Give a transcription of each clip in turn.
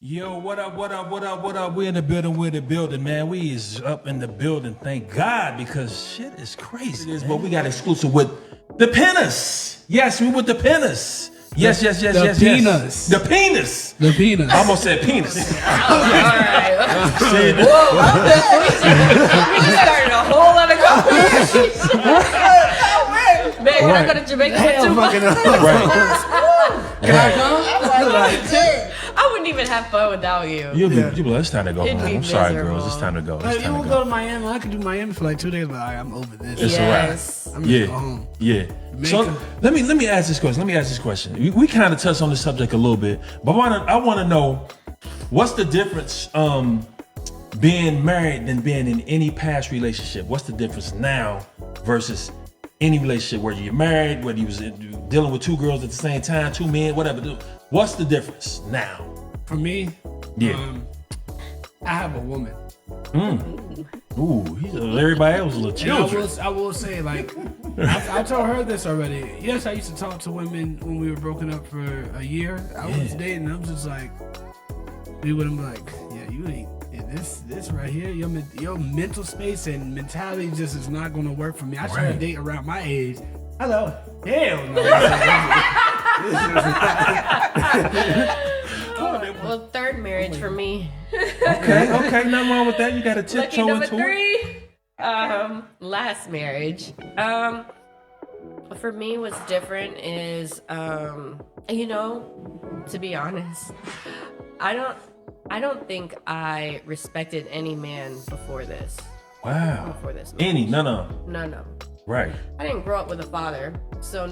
Yo, what up, what up, what up, what up? We're in the building, man. We is up in the building, thank God, because shit is crazy. But we got exclusive with the Pinas. Yes, we with the Pinas. Yes. Penis. The penis. The penis. I almost said penis. All right. Whoa, we just started a whole other conversation. Man, can I go to Jamaica for 2 months? Can I come? I wouldn't even have fun without you. You be it's time to go It'd home. be I'm sorry, miserable. girls. It's time to go. Like, It's you time will to go go. to Miami. I could do Miami for like 2 days, but I'm over this. It's Yes. a wrap. I'm just go home. Yeah. So let me ask this question. We kind of touched on the subject a little bit, but I want to know what's the difference being married than being in any past relationship. What's the difference now versus any relationship where you're married, whether you was dealing with 2 girls at the same time, 2 men, whatever. What's the difference now? For me, Yeah. I have a woman. Ooh, everybody else was little And children. I will say, like, I told her this already. Yes, I used to talk to women when we were broken up for a year. I was dating. I'm just like, we would be like, yeah, you ain't. This right here, your mental space and mentality just is not going to work for me. I try to date around my age. Hello, hell no. Well, third marriage for me. Okay, nothing wrong with that. You got to Lucky tiptoe number into it. 3. Last marriage. For me, what's different is, to be honest, I don't think I respected any man before this. Wow. Before this. Any? No. No. Right. I didn't grow up with a father, so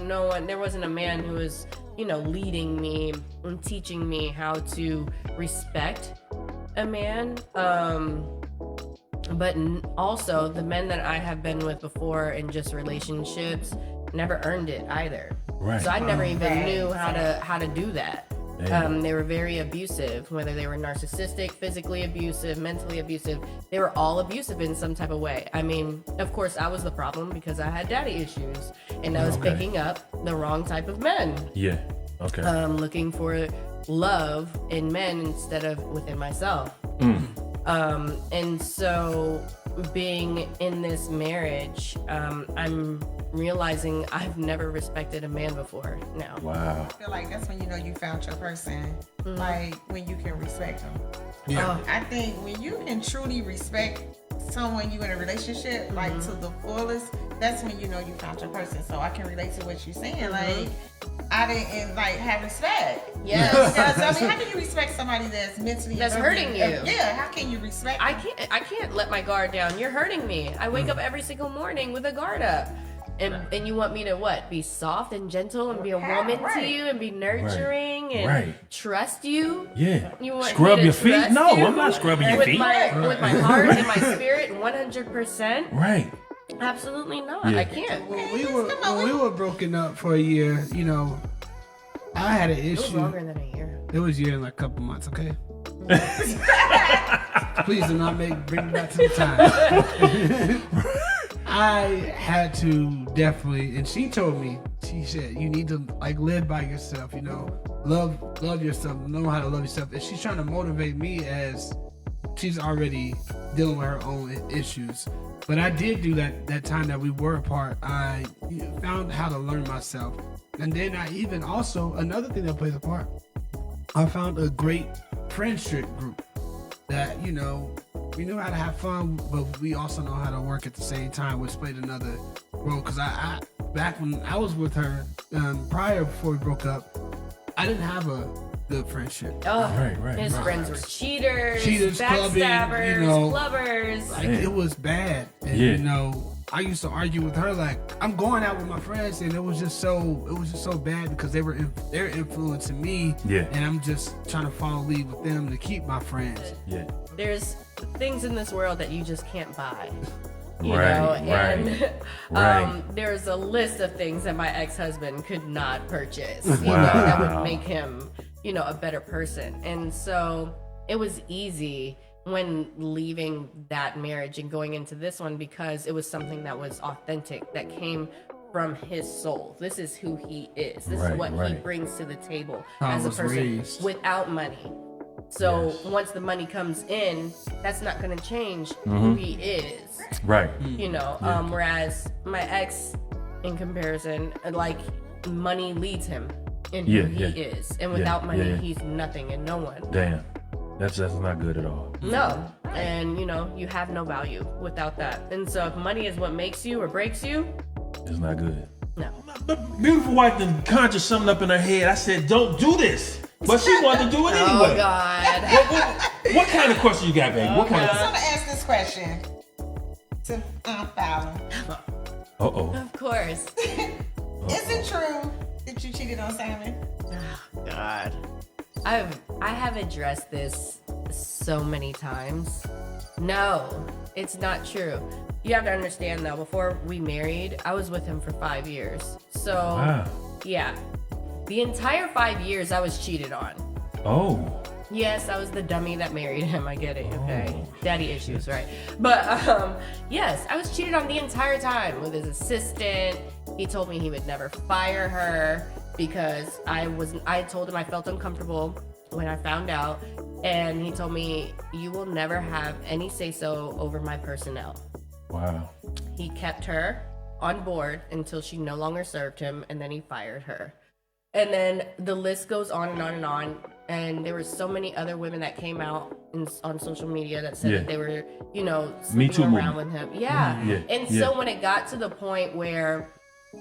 there wasn't a man who was, leading me and teaching me how to respect a man. But also the men that I have been with before in just relationships never earned it either. Right. So I never even knew how to do that. They were very abusive, whether they were narcissistic, physically abusive, mentally abusive. They were all abusive in some type of way. I mean, of course, I was the problem because I had daddy issues and I was picking up the wrong type of men. Yeah. Okay. Looking for love in men instead of within myself. And so being in this marriage, I'm realizing I've never respected a man before now. Wow. I feel like that's when you know you found your person, like when you can respect them. Yeah. I think when you can truly respect someone you in a relationship, like to the fullest, that's when you know you found your person. So I can relate to what you're saying. Like, I didn't have respect. Yes. Because I mean, how can you respect somebody that's mentally Hurting you? Yeah, how can you respect I them? can't let my guard down. You're hurting me. I wake up every single morning with a guard up. And you want me to what? Be soft and gentle and be a woman to you and be nurturing and trust you? Yeah. You want Scrub me to your feet? trust No, you? I'm not scrubbing your with feet. With my heart and my spirit, 100%? Right. Absolutely not. Yeah. I can't. When we were broken up for a year, I had an It was issue. longer than a year. It was a year and like a couple months, okay? Please do not bring me back to the time. I had to definitely, and she told me, she said, you need to live by yourself, love yourself, know how to love yourself. And she's trying to motivate me as she's already dealing with her own issues. But I did do that time that we were apart. I found how to learn myself. And then another thing that plays a part, I found a great friendship group that, we knew how to have fun, but we also know how to work at the same time, which played another role. Because I back when I was with her, before we broke up, I didn't have a good friendship. Oh, Right. his friends were cheaters, clubbing, backstabbers, clubbers. It was bad. And, I used to argue with her like I'm going out with my friends, and it was just so bad because they're influencing me, and I'm just trying to follow lead with them to keep my friends. Yeah. There's things in this world that you just can't buy. You Right, know, right, and there's a list of things that my ex-husband could not purchase, that would make him, a better person. And so it was easy when leaving that marriage and going into this one because it was something that was authentic, that came from his soul. This is who he is. This is what he brings to the table as a person without money. So Yes. once the money comes in, that's not going to change who he is. Right. You know, whereas my ex, in comparison, like money leads him in who he is, and without money, he's nothing and no one. Damn. That's not good at all. No, and you know, you have no value without that. And so, if money is what makes you or breaks you, It's not good. no. My beautiful wife then conjured something up in her head. I said, don't do this. But she wanted to do it anyway. Oh God. What kind of question you got, baby? What kind So of I'm gonna ask this question to Falynn. Uh-oh. Of course. Is it true that you cheated on Simon? Oh, God. I have addressed this so many times. No, it's not true. You have to understand though, before we married, I was with him for 5 years. So Wow. yeah. The entire 5 years I was cheated on. Oh. Yes, I was the dummy that married him. I get it. Okay, Oh. daddy issues, right? But yes, I was cheated on the entire time with his assistant. He told me he would never fire her because I told him I felt uncomfortable when I found out, and he told me you will never have any say so over my personnel. Wow. He kept her on board until she no longer served him, and then he fired her. And then the list goes on and on and on. And there were so many other women that came out on social media that said that they were, you know, Me Too sleeping around movement. with him. Yeah. Yeah, And yeah. so when it got to the point where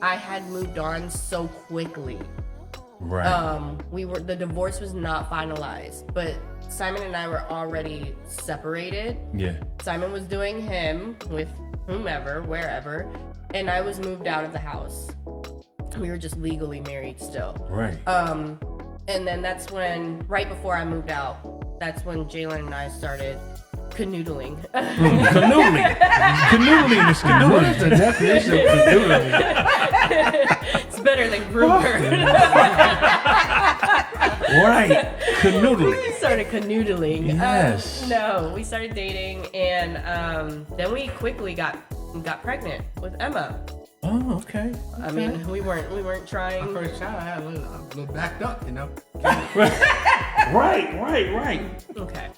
I had moved on so quickly, Right. the divorce was not finalized, but Simon and I were already separated. Yeah. Simon was doing him with whomever, wherever, and I was moved out of the house. We were just legally married still. Right. And then that's when, right before I moved out, that's when Jalen and I started canoodling. Canoodling. Canoodling is What is canoodling. the definition of canoodling? It's better than grouper. Right. Canoodling. We started canoodling. Yes. No, we started dating, and then we quickly got pregnant with Emma. Oh, okay. I mean, we weren't trying. First child, I had a little backed up, you know. Right. Okay.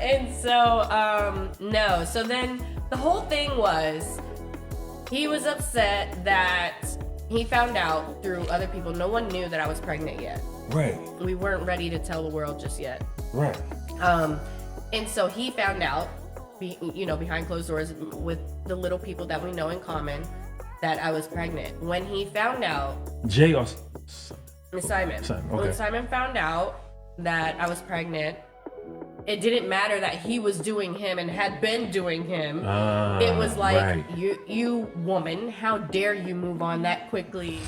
And so, no. So then the whole thing was, he was upset that he found out through other people. No one knew that I was pregnant yet. Right. We weren't ready to tell the world just yet. Right. And so he found out, behind closed doors with the little people that we know in common, that I was pregnant. When he found out, Jay or Simon. Simon, When okay. Simon found out that I was pregnant, it didn't matter that he was doing him and had been doing him. It was like, right. you woman, how dare you move on that quickly?